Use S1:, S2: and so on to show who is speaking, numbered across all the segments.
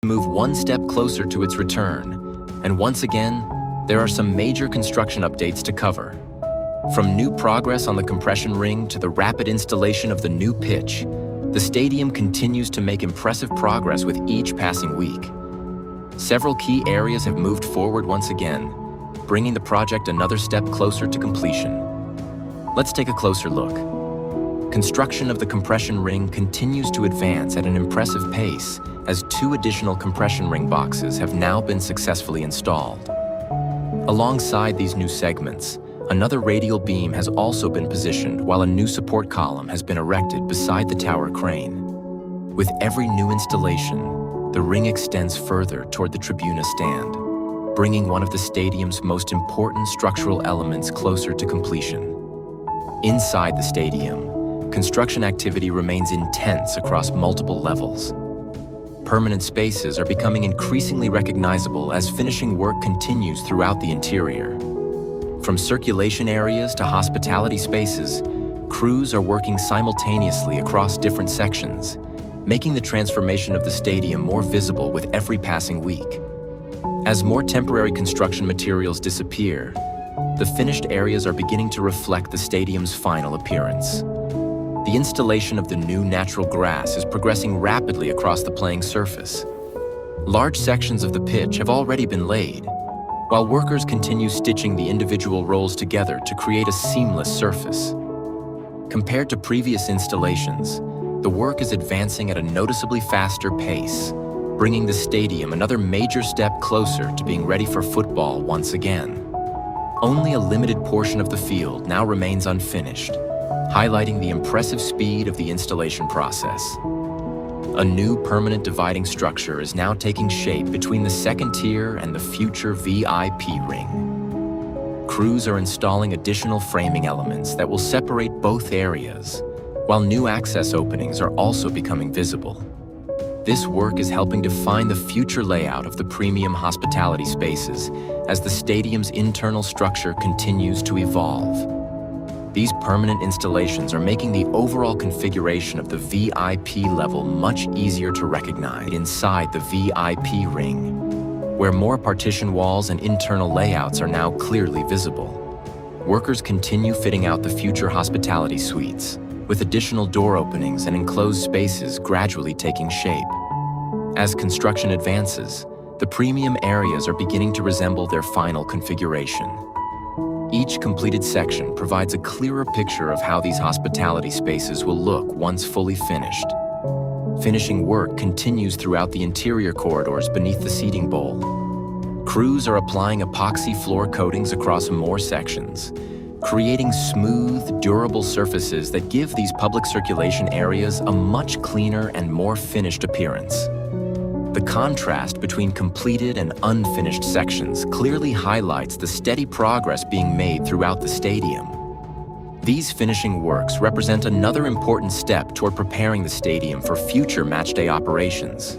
S1: move one step closer to its return. And once again, there are some major construction updates to cover. From new progress on the compression ring to the rapid installation of the new pitch, the stadium continues to make impressive progress with each passing week. Several key areas have moved forward once again, bringing the project another step closer to completion. Let's take a closer look. Construction of the compression ring continues to advance at an impressive pace as 2 additional compression ring boxes have now been successfully installed. Alongside these new segments, another radial beam has also been positioned while a new support column has been erected beside the tower crane. With every new installation, the ring extends further toward the Tribuna stand, bringing one of the stadium's most important structural elements closer to completion. Inside the stadium, construction activity remains intense across multiple levels. Permanent spaces are becoming increasingly recognizable as finishing work continues throughout the interior. From circulation areas to hospitality spaces, crews are working simultaneously across different sections, making the transformation of the stadium more visible with every passing week. As more temporary construction materials disappear, the finished areas are beginning to reflect the stadium's final appearance. The installation of the new natural grass is progressing rapidly across the playing surface. Large sections of the pitch have already been laid, while workers continue stitching the individual rolls together to create a seamless surface. Compared to previous installations, the work is advancing at a noticeably faster pace, bringing the stadium another major step closer to being ready for football once again. Only a limited portion of the field now remains unfinished, highlighting the impressive speed of the installation process. A new permanent dividing structure is now taking shape between the second tier and the future VIP ring. Crews are installing additional framing elements that will separate both areas, while new access openings are also becoming visible. This work is helping define the future layout of the premium hospitality spaces as the stadium's internal structure continues to evolve. These permanent installations are making the overall configuration of the VIP level much easier to recognize inside the VIP ring, where more partition walls and internal layouts are now clearly visible. Workers continue fitting out the future hospitality suites, with additional door openings and enclosed spaces gradually taking shape. As construction advances, the premium areas are beginning to resemble their final configuration. Each completed section provides a clearer picture of how these hospitality spaces will look once fully finished. Finishing work continues throughout the interior corridors beneath the seating bowl. Crews are applying epoxy floor coatings across more sections, creating smooth, durable surfaces that give these public circulation areas a much cleaner and more finished appearance. The contrast between completed and unfinished sections clearly highlights the steady progress being made throughout the stadium. These finishing works represent another important step toward preparing the stadium for future matchday operations.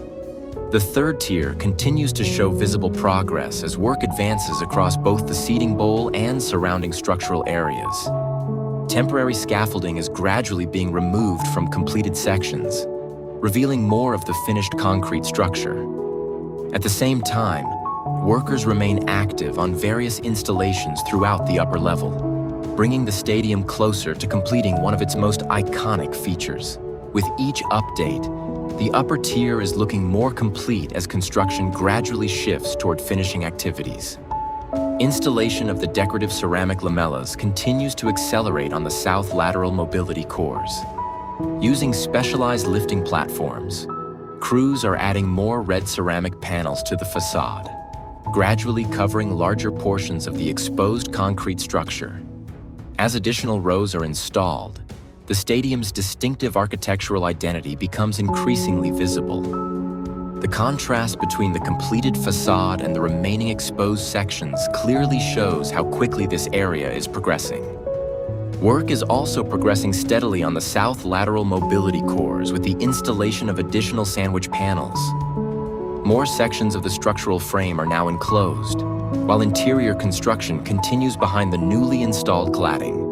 S1: The third tier continues to show visible progress as work advances across both the seating bowl and surrounding structural areas. Temporary scaffolding is gradually being removed from completed sections, revealing more of the finished concrete structure. At the same time, workers remain active on various installations throughout the upper level, bringing the stadium closer to completing one of its most iconic features. With each update, the upper tier is looking more complete as construction gradually shifts toward finishing activities. Installation of the decorative ceramic lamellas continues to accelerate on the south lateral mobility cores. Using specialized lifting platforms, crews are adding more red ceramic panels to the facade, gradually covering larger portions of the exposed concrete structure. As additional rows are installed, the stadium's distinctive architectural identity becomes increasingly visible. The contrast between the completed facade and the remaining exposed sections clearly shows how quickly this area is progressing. Work is also progressing steadily on the south lateral mobility cores with the installation of additional sandwich panels. More sections of the structural frame are now enclosed, while interior construction continues behind the newly installed cladding.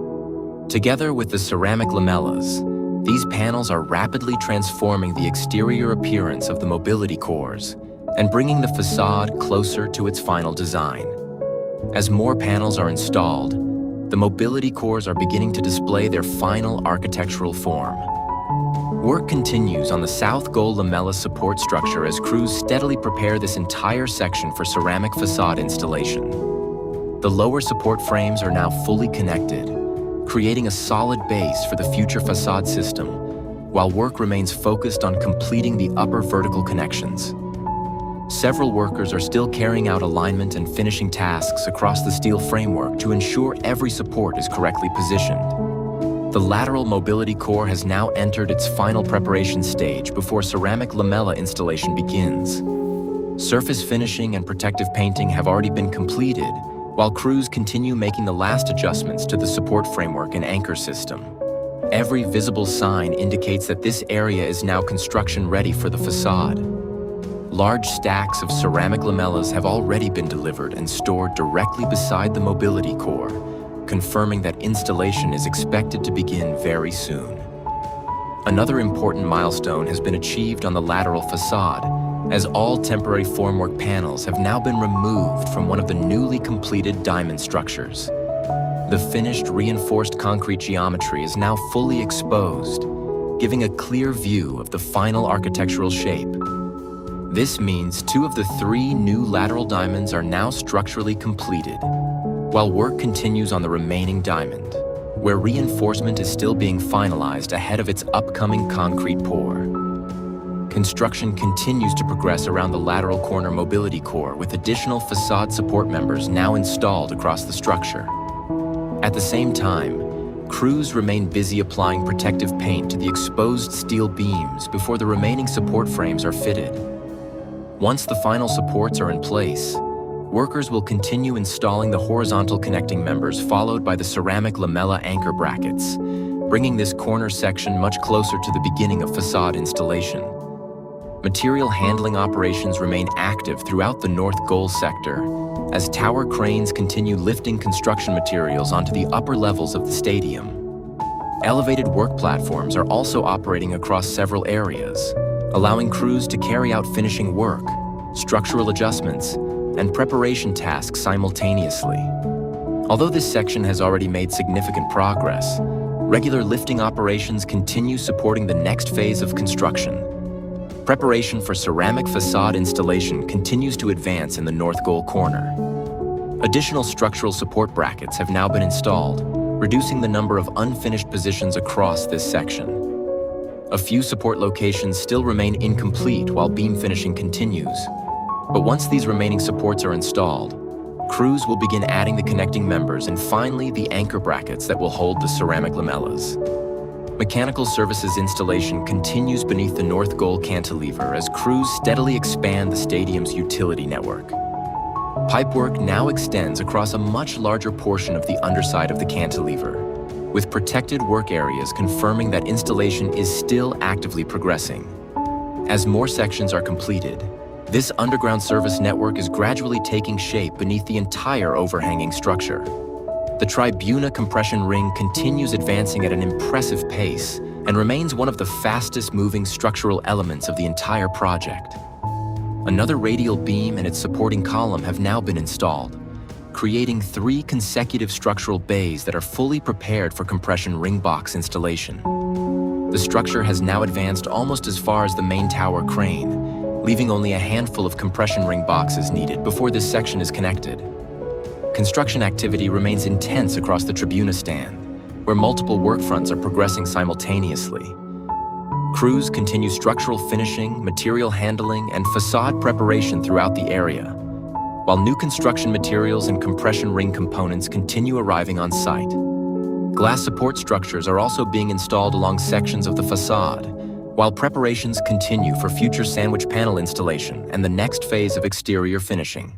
S1: Together with the ceramic lamellas, these panels are rapidly transforming the exterior appearance of the mobility cores, and bringing the facade closer to its final design. As more panels are installed, the mobility cores are beginning to display their final architectural form. Work continues on the south goal lamella support structure as crews steadily prepare this entire section for ceramic facade installation. The lower support frames are now fully connected, creating a solid base for the future facade system, while work remains focused on completing the upper vertical connections. Several workers are still carrying out alignment and finishing tasks across the steel framework to ensure every support is correctly positioned. The lateral mobility core has now entered its final preparation stage before ceramic lamella installation begins. Surface finishing and protective painting have already been completed, while crews continue making the last adjustments to the support framework and anchor system. Every visible sign indicates that this area is now construction ready for the facade. Large stacks of ceramic lamellas have already been delivered and stored directly beside the mobility core, confirming that installation is expected to begin very soon. Another important milestone has been achieved on the lateral facade, as all temporary formwork panels have now been removed from one of the newly completed diamond structures. The finished reinforced concrete geometry is now fully exposed, giving a clear view of the final architectural shape. This means 2 of the 3 new lateral diamonds are now structurally completed, while work continues on the remaining diamond, where reinforcement is still being finalized ahead of its upcoming concrete pour. Construction continues to progress around the lateral corner mobility core, with additional facade support members now installed across the structure. At the same time, crews remain busy applying protective paint to the exposed steel beams before the remaining support frames are fitted. Once the final supports are in place, workers will continue installing the horizontal connecting members followed by the ceramic lamella anchor brackets, bringing this corner section much closer to the beginning of facade installation. Material handling operations remain active throughout the north goal sector, as tower cranes continue lifting construction materials onto the upper levels of the stadium. Elevated work platforms are also operating across several areas, allowing crews to carry out finishing work, structural adjustments, and preparation tasks simultaneously. Although this section has already made significant progress, regular lifting operations continue supporting the next phase of construction. Preparation for ceramic facade installation continues to advance in the north goal corner. Additional structural support brackets have now been installed, reducing the number of unfinished positions across this section. A few support locations still remain incomplete while beam finishing continues. But once these remaining supports are installed, crews will begin adding the connecting members and finally the anchor brackets that will hold the ceramic lamellas. Mechanical services installation continues beneath the north goal cantilever as crews steadily expand the stadium's utility network. Pipework now extends across a much larger portion of the underside of the cantilever, with protected work areas confirming that installation is still actively progressing. As more sections are completed, this underground service network is gradually taking shape beneath the entire overhanging structure. The Tribuna compression ring continues advancing at an impressive pace and remains one of the fastest-moving structural elements of the entire project. Another radial beam and its supporting column have now been installed, creating 3 consecutive structural bays that are fully prepared for compression ring box installation. The structure has now advanced almost as far as the main tower crane, leaving only a handful of compression ring boxes needed before this section is connected. Construction activity remains intense across the Tribuna stand, where multiple work fronts are progressing simultaneously. Crews continue structural finishing, material handling, and facade preparation throughout the area, while new construction materials and compression ring components continue arriving on site. Glass support structures are also being installed along sections of the facade, while preparations continue for future sandwich panel installation and the next phase of exterior finishing.